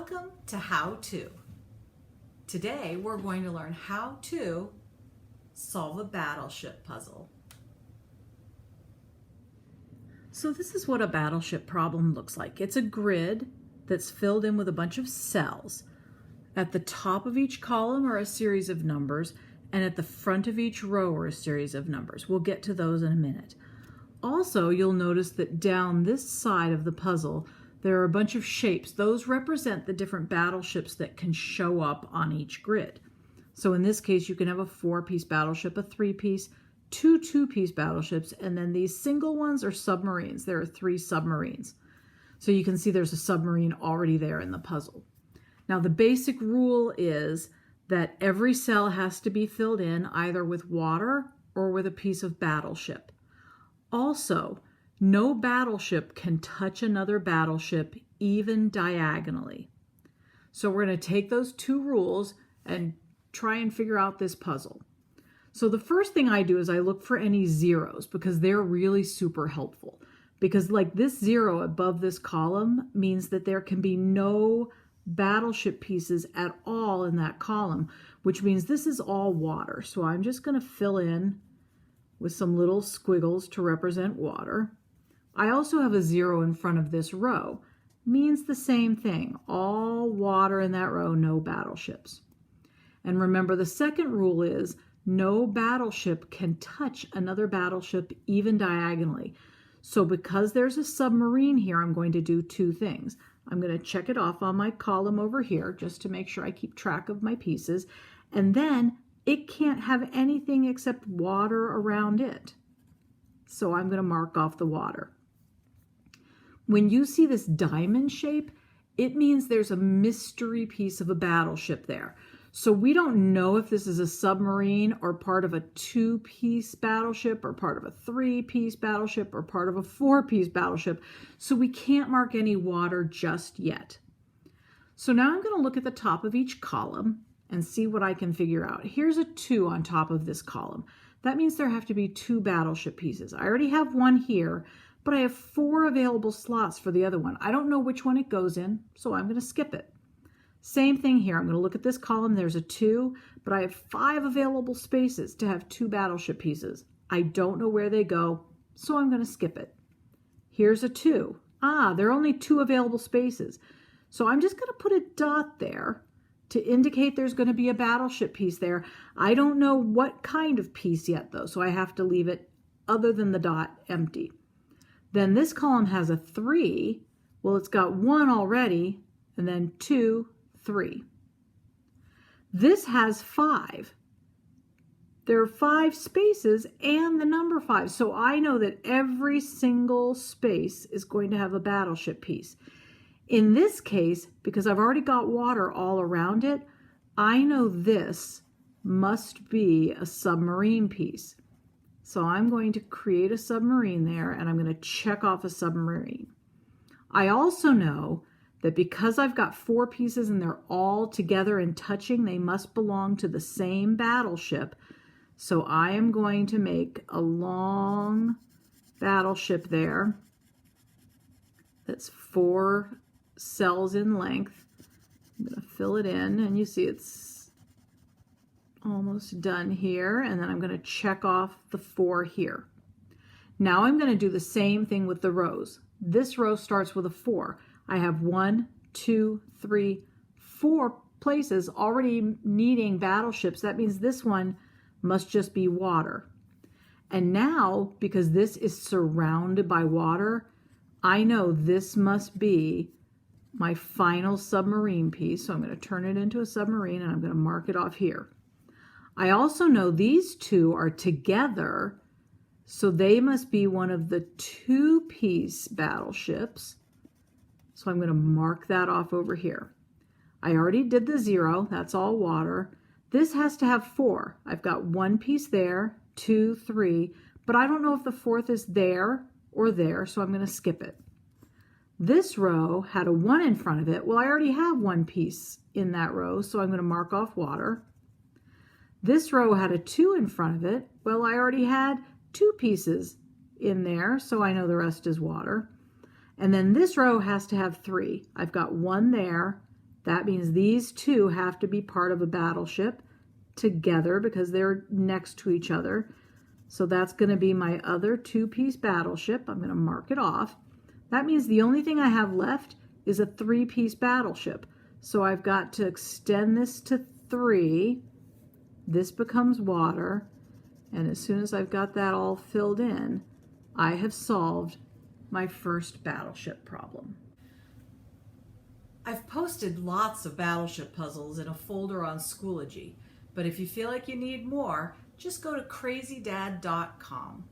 Welcome to How To. Today we're going to learn how to solve a battleship puzzle. So this is what a battleship problem looks like. It's a grid that's filled in with a bunch of cells. At the top of each column are a series of numbers, and at the front of each row are a series of numbers. We'll get to those in a minute. Also, you'll notice that down this side of the puzzle there are a bunch of shapes. Those represent the different battleships that can show up on each grid. So in this case, you can have a 4-piece battleship, a 3-piece, two 2-piece battleships, and then these single ones are submarines. There are 3 submarines. So you can see there's a submarine already there in the puzzle. Now the basic rule is that every cell has to be filled in either with water or with a piece of battleship. Also, no battleship can touch another battleship even diagonally. So we're going to take those 2 rules and try and figure out this puzzle. So the first thing I do is I look for any zeros because they're really super helpful. Because like this 0 above this column means that there can be no battleship pieces at all in that column, which means this is all water. So I'm just going to fill in with some little squiggles to represent water. I also have a 0 in front of this row. Means the same thing. All water in that row, no battleships. And remember, the second rule is no battleship can touch another battleship even diagonally. So because there's a submarine here, I'm going to do 2 things. I'm going to check it off on my column over here just to make sure I keep track of my pieces. And then it can't have anything except water around it. So I'm going to mark off the water. When you see this diamond shape, it means there's a mystery piece of a battleship there. So we don't know if this is a submarine or part of a 2-piece battleship or part of a 3-piece battleship or part of a 4-piece battleship. So we can't mark any water just yet. So now I'm going to look at the top of each column and see what I can figure out. Here's a 2 on top of this column. That means there have to be 2 battleship pieces. I already have one here, but I have 4 available slots for the other one. I don't know which one it goes in, so I'm going to skip it. Same thing here. I'm going to look at this column. There's a 2, but I have 5 available spaces to have 2 battleship pieces. I don't know where they go, so I'm going to skip it. Here's a 2. There are only 2 available spaces. So I'm just going to put a dot there to indicate there's going to be a battleship piece there. I don't know what kind of piece yet, though, so I have to leave it, other than the dot, empty. Then this column has a 3. Well, it's got 1 already, and then 2, 3. This has 5. There are 5 spaces and the number 5. So I know that every single space is going to have a battleship piece. In this case, because I've already got water all around it, I know this must be a submarine piece. So I'm going to create a submarine there, and I'm going to check off a submarine. I also know that because I've got 4 pieces and they're all together and touching, they must belong to the same battleship. So I am going to make a long battleship there that's 4 cells in length. I'm going to fill it in, and you see it's almost done here, and then I'm going to check off the 4 here. Now I'm going to do the same thing with the rows. This row starts with a 4. I have 1, 2, 3, 4 places already needing battleships. That means this one must just be water. And now, because this is surrounded by water, I know this must be my final submarine piece. So I'm going to turn it into a submarine, and I'm going to mark it off here. I also know these 2 are together, so they must be one of the 2-piece battleships. So I'm going to mark that off over here. I already did the 0. That's all water. This has to have 4. I've got 1 piece there, 2, 3, but I don't know if the 4th is there or there, so I'm going to skip it. This row had a 1 in front of it. Well, I already have 1 piece in that row, so I'm going to mark off water. This row had a 2 in front of it. Well, I already had 2 pieces in there, so I know the rest is water. And then this row has to have 3. I've got 1 there, That means these two have to be part of a battleship together because they're next to each other. So that's going to be my other two-piece battleship. I'm going to mark it off. That means the only thing I have left is a three-piece battleship. So I've got to extend this to 3. This becomes water. And as soon as I've got that all filled in, I have solved my first battleship problem. I've posted lots of battleship puzzles in a folder on Schoology, but if you feel like you need more, just go to crazydad.com.